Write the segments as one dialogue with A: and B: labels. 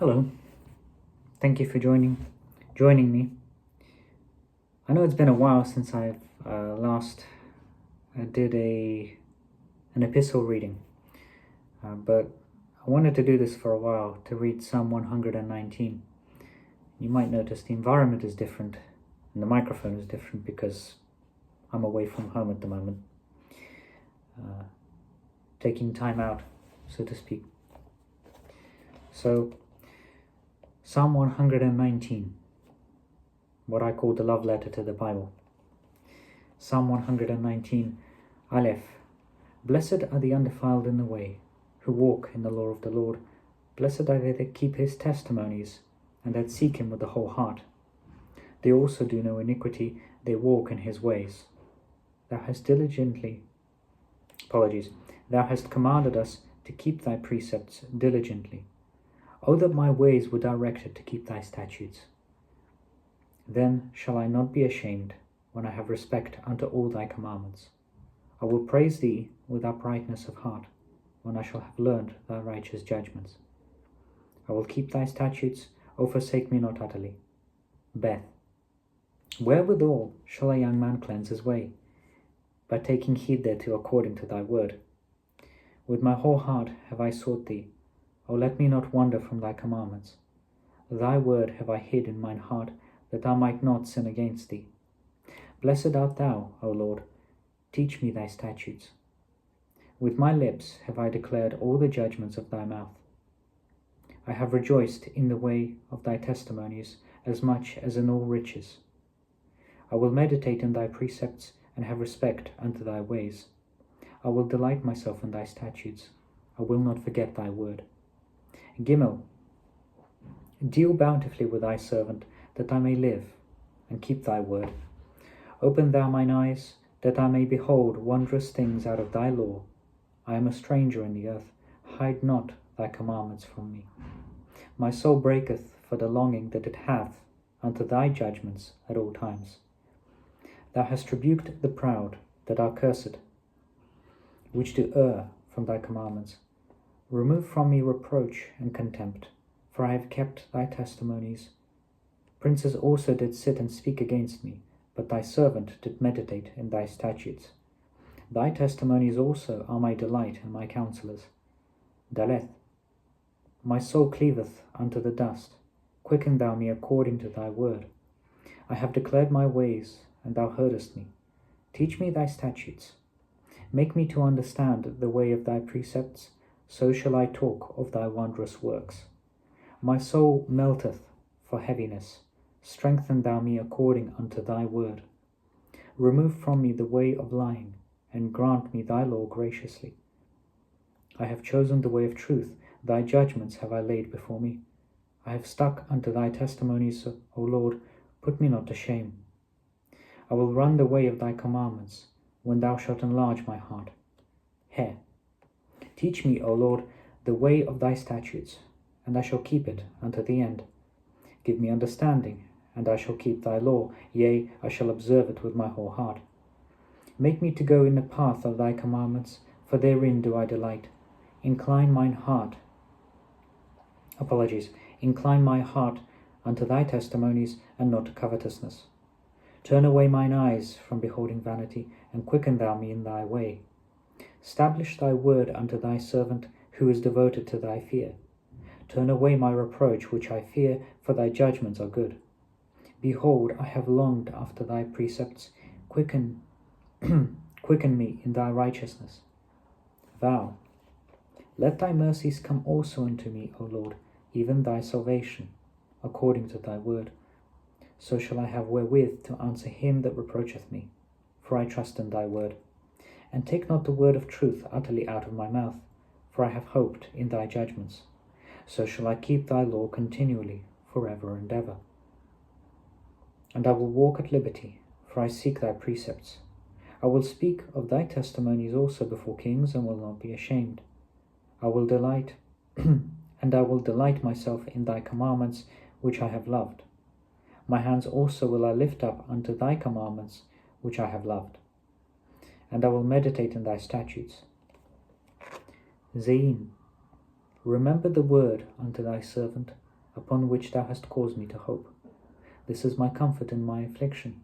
A: Hello, thank you for joining me. I know it's been a while since I've last did an epistle reading, but I wanted to do this for a while to read Psalm 119. You might notice the environment is different and the microphone is different because I'm away from home at the moment, taking time out, so to speak. So, Psalm 119, what I call the love letter to the Bible. Psalm 119, Aleph. Blessed are the undefiled in the way, who walk in the law of the Lord. Blessed are they that keep his testimonies, and that seek him with the whole heart. They also do no iniquity, they walk in his ways. Thou hast commanded us to keep thy precepts diligently. O that my ways were directed to keep thy statutes. Then shall I not be ashamed, when I have respect unto all thy commandments. I will praise thee with uprightness of heart, when I shall have learned thy righteous judgments. I will keep thy statutes, O forsake me not utterly. Beth. Wherewithal shall a young man cleanse his way? By taking heed thereto according to thy word. With my whole heart have I sought thee. O let me not wander from thy commandments. Thy word have I hid in mine heart, that I might not sin against thee. Blessed art thou, O Lord, teach me thy statutes. With my lips have I declared all the judgments of thy mouth. I have rejoiced in the way of thy testimonies, as much as in all riches. I will meditate in thy precepts, and have respect unto thy ways. I will delight myself in thy statutes. I will not forget thy word. Gimel. Deal bountifully with thy servant, that I may live, and keep thy word. Open thou mine eyes, that I may behold wondrous things out of thy law. I am a stranger in the earth, hide not thy commandments from me. My soul breaketh for the longing that it hath unto thy judgments at all times. Thou hast rebuked the proud that are cursed, which do err from thy commandments. Remove from me reproach and contempt, for I have kept thy testimonies. Princes also did sit and speak against me, but thy servant did meditate in thy statutes. Thy testimonies also are my delight and my counsellors. Daleth. My soul cleaveth unto the dust. Quicken thou me according to thy word. I have declared my ways, and thou heardest me. Teach me thy statutes. Make me to understand the way of thy precepts, so shall I talk of thy wondrous works. My soul melteth for heaviness. Strengthen thou me according unto thy word. Remove from me the way of lying, and grant me thy law graciously. I have chosen the way of truth, thy judgments have I laid before me. I have stuck unto thy testimonies, O Lord, put me not to shame. I will run the way of thy commandments, when thou shalt enlarge my heart. Heh. Teach me, O Lord, the way of thy statutes, and I shall keep it unto the end. Give me understanding, and I shall keep thy law, yea, I shall observe it with my whole heart. Make me to go in the path of thy commandments, for therein do I delight. Incline my heart unto thy testimonies, and not to covetousness. Turn away mine eyes from beholding vanity, and quicken thou me in thy way. Establish thy word unto thy servant, who is devoted to thy fear. Turn away my reproach which I fear, for thy judgments are good. Behold, I have longed after thy precepts. Quicken me in thy righteousness. Vow. Let thy mercies come also unto me, O Lord, even thy salvation, according to thy word. So shall I have wherewith to answer him that reproacheth me, for I trust in thy word. And take not the word of truth utterly out of my mouth, for I have hoped in thy judgments. So shall I keep thy law continually, forever and ever. And I will walk at liberty, for I seek thy precepts. I will speak of thy testimonies also before kings, and will not be ashamed. I will delight myself in thy commandments, which I have loved. My hands also will I lift up unto thy commandments, which I have loved. And I will meditate in thy statutes. Zayin. Remember the word unto thy servant, upon which thou hast caused me to hope. This is my comfort in my affliction,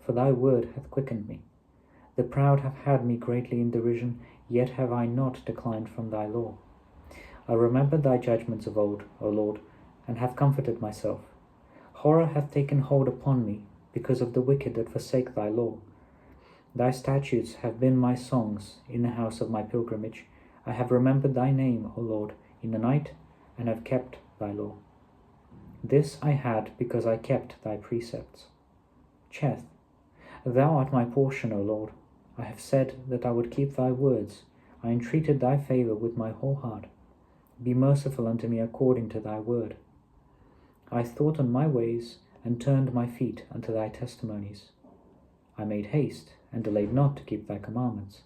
A: for thy word hath quickened me. The proud have had me greatly in derision, yet have I not declined from thy law. I remembered thy judgments of old, O Lord, and have comforted myself. Horror hath taken hold upon me, because of the wicked that forsake thy law. Thy statutes have been my songs in the house of my pilgrimage. I have remembered thy name, O Lord, in the night, and have kept thy law. This I had because I kept thy precepts. Cheth, thou art my portion, O Lord. I have said that I would keep thy words. I entreated thy favour with my whole heart. Be merciful unto me according to thy word. I thought on my ways, and turned my feet unto thy testimonies. I made haste, and delayed not to keep thy commandments.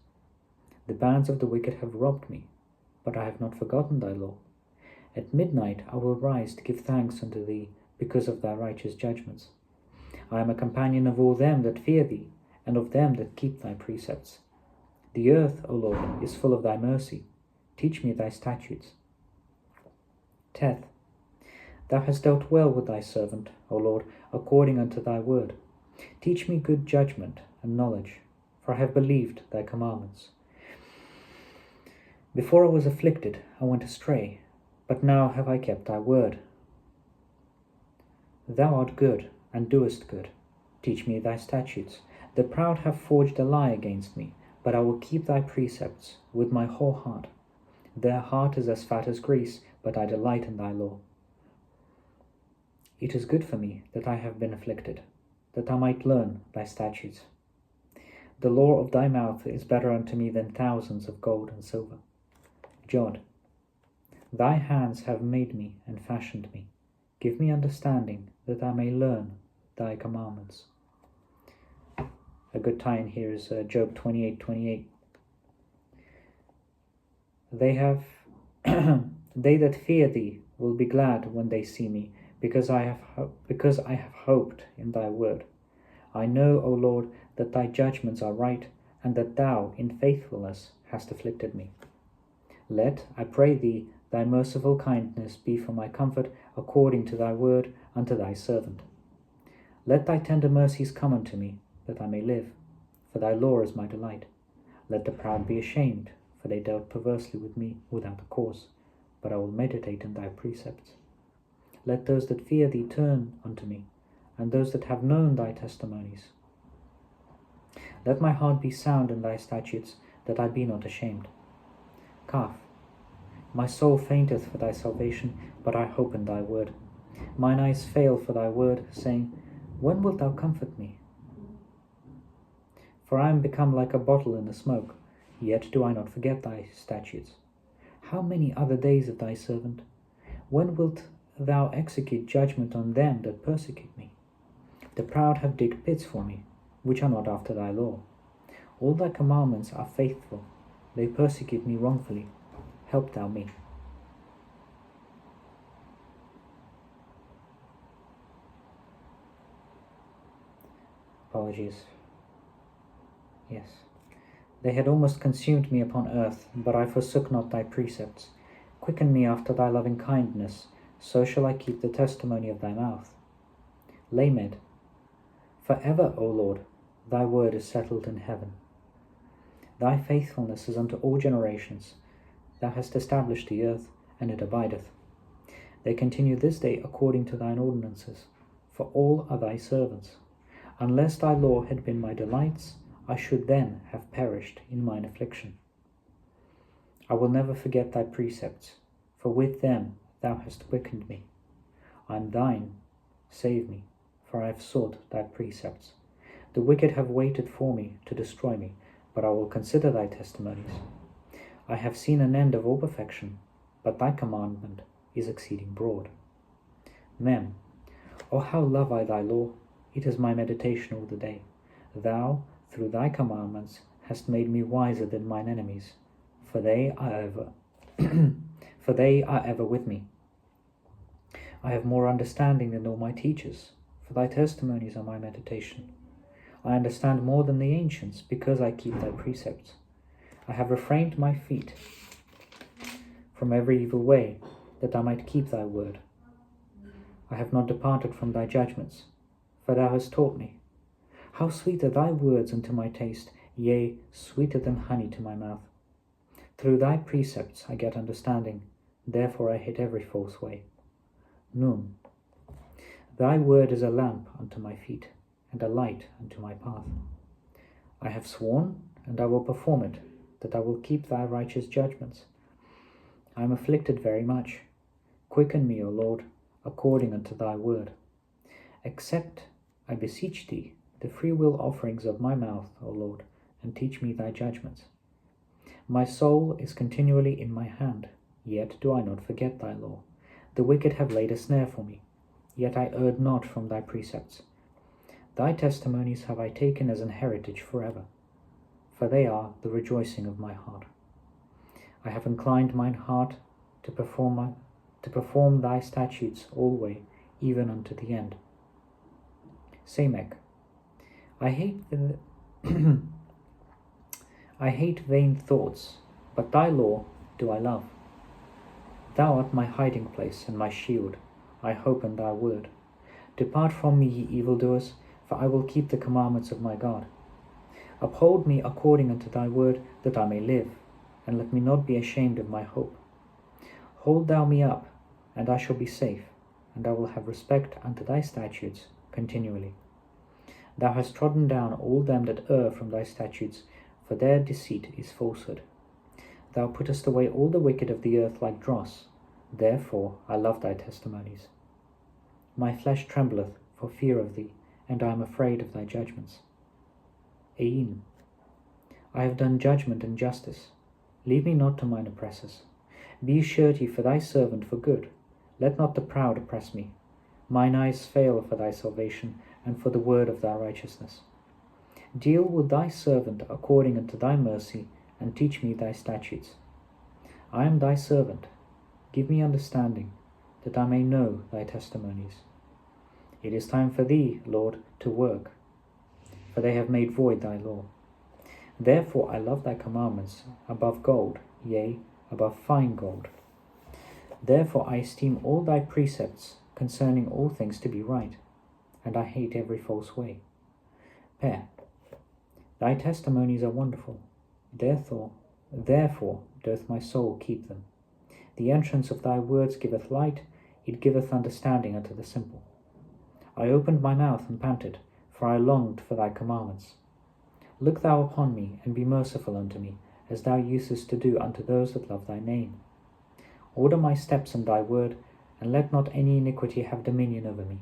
A: The bands of the wicked have robbed me, but I have not forgotten thy law. At midnight I will rise to give thanks unto thee, because of thy righteous judgments. I am a companion of all them that fear thee, and of them that keep thy precepts. The earth, O Lord, is full of thy mercy. Teach me thy statutes. Teth, thou hast dealt well with thy servant, O Lord, according unto thy word. Teach me good judgment and knowledge, for I have believed thy commandments. Before I was afflicted, I went astray, but now have I kept thy word. Thou art good, and doest good. Teach me thy statutes. The proud have forged a lie against me, but I will keep thy precepts with my whole heart. Their heart is as fat as grease, but I delight in thy law. It is good for me that I have been afflicted, that I might learn thy statutes. The law of thy mouth is better unto me than thousands of gold and silver. Jod, thy hands have made me and fashioned me. Give me understanding, that I may learn thy commandments. A good tie-in here is Job 28:28. They that fear thee will be glad when they see me, because I have hoped in thy word. I know, O Lord, that thy judgments are right, and that thou in faithfulness hast afflicted me. Let, I pray thee, thy merciful kindness be for my comfort, according to thy word unto thy servant. Let thy tender mercies come unto me, that I may live, for thy law is my delight. Let the proud be ashamed, for they dealt perversely with me without a cause, but I will meditate in thy precepts. Let those that fear thee turn unto me, and those that have known thy testimonies. Let my heart be sound in thy statutes, that I be not ashamed. Kaf, my soul fainteth for thy salvation, but I hope in thy word. Mine eyes fail for thy word, saying, when wilt thou comfort me? For I am become like a bottle in the smoke, yet do I not forget thy statutes. How many are the days of thy servant? When wilt thou execute judgment on them that persecute me? The proud have digged pits for me, which are not after thy law. All thy commandments are faithful. They persecute me wrongfully. Help thou me. Apologies. Yes. They had almost consumed me upon earth, but I forsook not thy precepts. Quicken me after thy loving kindness, so shall I keep the testimony of thy mouth. Lamed. For ever, O Lord, thy word is settled in heaven. Thy faithfulness is unto all generations. Thou hast established the earth, and it abideth. They continue this day according to thine ordinances, for all are thy servants. Unless thy law had been my delights, I should then have perished in mine affliction. I will never forget thy precepts, for with them thou hast quickened me. I am thine, save me, for I have sought thy precepts. The wicked have waited for me to destroy me, but I will consider thy testimonies. I have seen an end of all perfection, but thy commandment is exceeding broad. Mem. O how love I thy law! It is my meditation all the day. Thou, through thy commandments, hast made me wiser than mine enemies, for they are ever with me. I have more understanding than all my teachers, for thy testimonies are my meditation. I understand more than the ancients, because I keep thy precepts. I have refrained my feet from every evil way, that I might keep thy word. I have not departed from thy judgments, for thou hast taught me. How sweet are thy words unto my taste, yea, sweeter than honey to my mouth. Through thy precepts I get understanding, therefore I hate every false way. Nun. Thy word is a lamp unto my feet, and a light unto my path. I have sworn, and I will perform it, that I will keep thy righteous judgments. I am afflicted very much. Quicken me, O Lord, according unto thy word. Accept, I beseech thee, the freewill offerings of my mouth, O Lord, and teach me thy judgments. My soul is continually in my hand, yet do I not forget thy law. The wicked have laid a snare for me, yet I erred not from thy precepts. Thy testimonies have I taken as an heritage forever, for they are the rejoicing of my heart. I have inclined mine heart to perform thy statutes alway, even unto the end. Samek. I hate vain thoughts, but thy law do I love. Thou art my hiding place and my shield. I hope in thy word. Depart from me, ye evildoers, for I will keep the commandments of my God. Uphold me according unto thy word, that I may live, and let me not be ashamed of my hope. Hold thou me up, and I shall be safe, and I will have respect unto thy statutes continually. Thou hast trodden down all them that err from thy statutes, for their deceit is falsehood. Thou puttest away all the wicked of the earth like dross, therefore I love thy testimonies. My flesh trembleth for fear of thee, and I am afraid of thy judgments. Ein. I have done judgment and justice. Leave me not to mine oppressors. Be surety for thy servant for good. Let not the proud oppress me. Mine eyes fail for thy salvation, and for the word of thy righteousness. Deal with thy servant according unto thy mercy, and teach me thy statutes. I am thy servant. Give me understanding, that I may know thy testimonies. It is time for thee, Lord, to work, for they have made void thy law. Therefore I love thy commandments above gold, yea, above fine gold. Therefore I esteem all thy precepts concerning all things to be right, and I hate every false way. Peh. Thy testimonies are wonderful, therefore doth my soul keep them. The entrance of thy words giveth light, it giveth understanding unto the simple. I opened my mouth and panted, for I longed for thy commandments. Look thou upon me, and be merciful unto me, as thou usest to do unto those that love thy name. Order my steps in thy word, and let not any iniquity have dominion over me.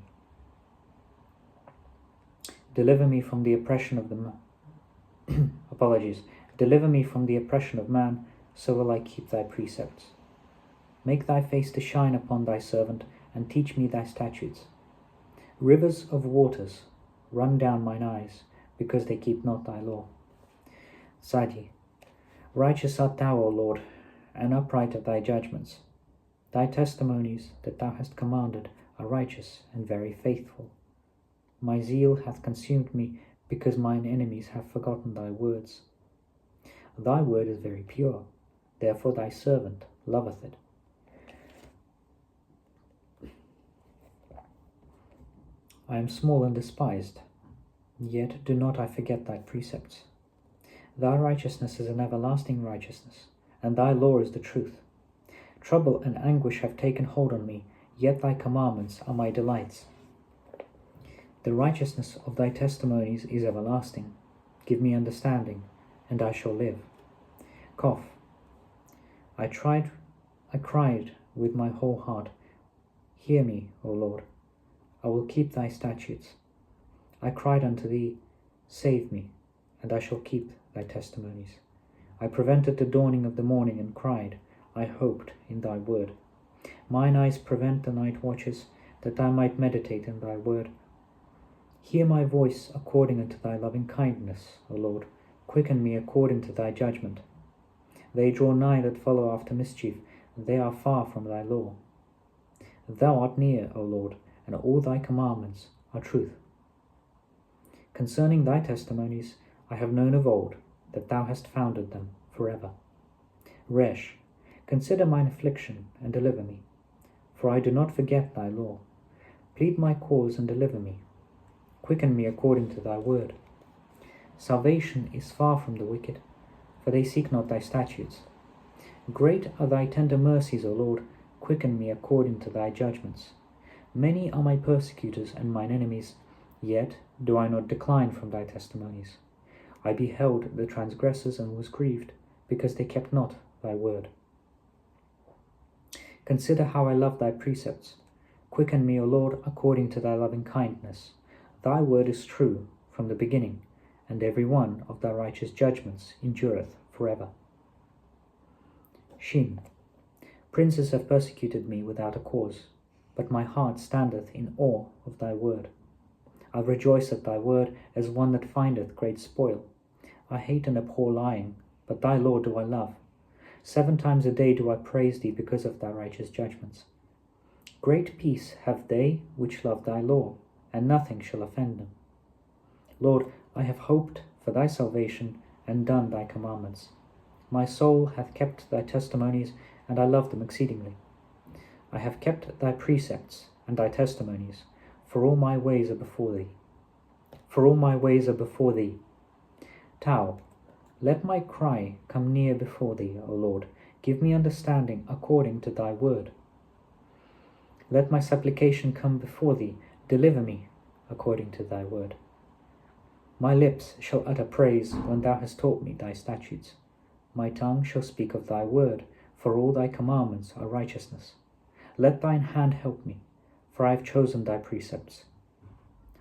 A: Deliver me from the oppression of Deliver me from the oppression of man, so will I keep thy precepts. Make thy face to shine upon thy servant, and teach me thy statutes. Rivers of waters run down mine eyes, because they keep not thy law. Sadi. Righteous art thou, O Lord, and upright are thy judgments. Thy testimonies that thou hast commanded are righteous and very faithful. My zeal hath consumed me, because mine enemies have forgotten thy words. Thy word is very pure, therefore thy servant loveth it. I am small and despised, yet do not I forget thy precepts. Thy righteousness is an everlasting righteousness, and thy law is the truth. Trouble and anguish have taken hold on me, yet thy commandments are my delights. The righteousness of thy testimonies is everlasting. Give me understanding, and I shall live. Kof. I cried with my whole heart. Hear me, O Lord. I will keep thy statutes. I cried unto thee, save me, and I shall keep thy testimonies. I prevented the dawning of the morning and cried, I hoped in thy word. Mine eyes prevent the night watches, that I might meditate in thy word. Hear my voice according unto thy loving kindness, O Lord. Quicken me according to thy judgment. They draw nigh that follow after mischief, they are far from thy law. Thou art near, O Lord, and all thy commandments are truth. Concerning thy testimonies I have known of old, that thou hast founded them forever. Resh, consider mine affliction, and deliver me, for I do not forget thy law. Plead my cause and deliver me. Quicken me according to thy word. Salvation is far from the wicked, for they seek not thy statutes. Great are thy tender mercies, O Lord. Quicken me according to thy judgments. Many are my persecutors and mine enemies, yet do I not decline from thy testimonies. I beheld the transgressors and was grieved, because they kept not thy word. Consider how I love thy precepts. Quicken me, O Lord, according to thy loving kindness. Thy word is true from the beginning, and every one of thy righteous judgments endureth forever. Shin. Princes have persecuted me without a cause, but my heart standeth in awe of thy word. I rejoice at thy word as one that findeth great spoil. I hate and abhor lying, but thy law do I love. 7 times a day do I praise thee because of thy righteous judgments. Great peace have they which love thy law, and nothing shall offend them. Lord, I have hoped for thy salvation and done thy commandments. My soul hath kept thy testimonies, and I love them exceedingly. I have kept thy precepts and thy testimonies, for all my ways are before thee. For all my ways are before thee. Tau, let my cry come near before thee, O Lord. Give me understanding according to thy word. Let my supplication come before thee. Deliver me according to thy word. My lips shall utter praise when thou hast taught me thy statutes. My tongue shall speak of thy word, for all thy commandments are righteousness. Let thine hand help me, for I have chosen thy precepts.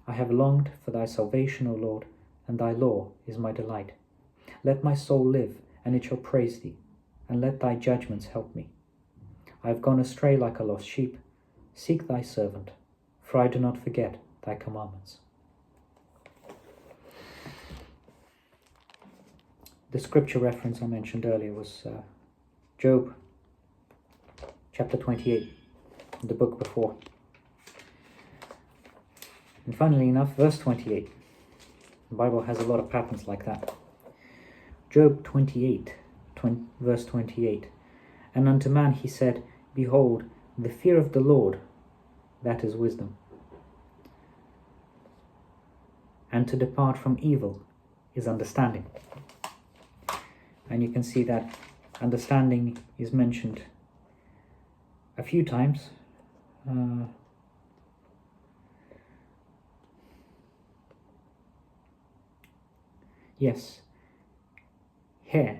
A: I have longed for thy salvation, O Lord, and thy law is my delight. Let my soul live, and it shall praise thee, and let thy judgments help me. I have gone astray like a lost sheep. Seek thy servant, for I do not forget thy commandments. The scripture reference I mentioned earlier was Job chapter 28, the book before. And funnily enough, verse 28. The Bible has a lot of patterns like that. Job 28, verse 28. And unto man he said, Behold, the fear of the Lord, that is wisdom. And to depart from evil is understanding. And you can see that understanding is mentioned a few times. Yes. Here,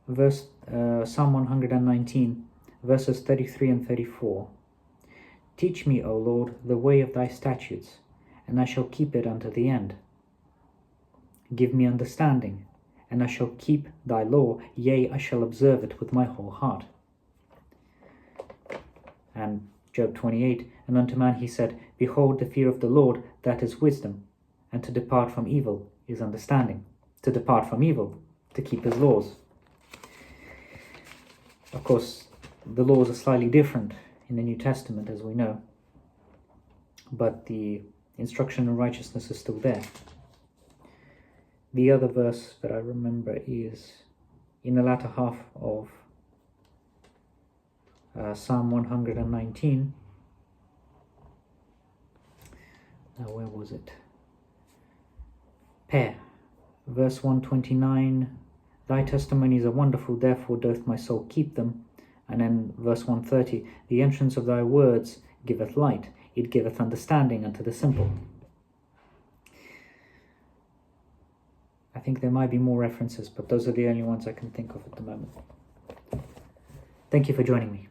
A: Psalm 119, verses 33 and 34. Teach me, O Lord, the way of thy statutes, and I shall keep it unto the end. Give me understanding, and I shall keep thy law, yea, I shall observe it with my whole heart. And Job 28, and unto man he said, Behold, the fear of the Lord, that is wisdom, and to depart from evil is understanding. To depart from evil, to keep his laws. Of course, the laws are slightly different in the New Testament, as we know, but the instruction in righteousness is still there. The other verse that I remember is in the latter half of Psalm 119. Now, where was it? Verse 129, Thy testimonies are wonderful, therefore doth my soul keep them. And then verse 130, The entrance of thy words giveth light, it giveth understanding unto the simple. I think there might be more references, but those are the only ones I can think of at the moment. Thank you for joining me.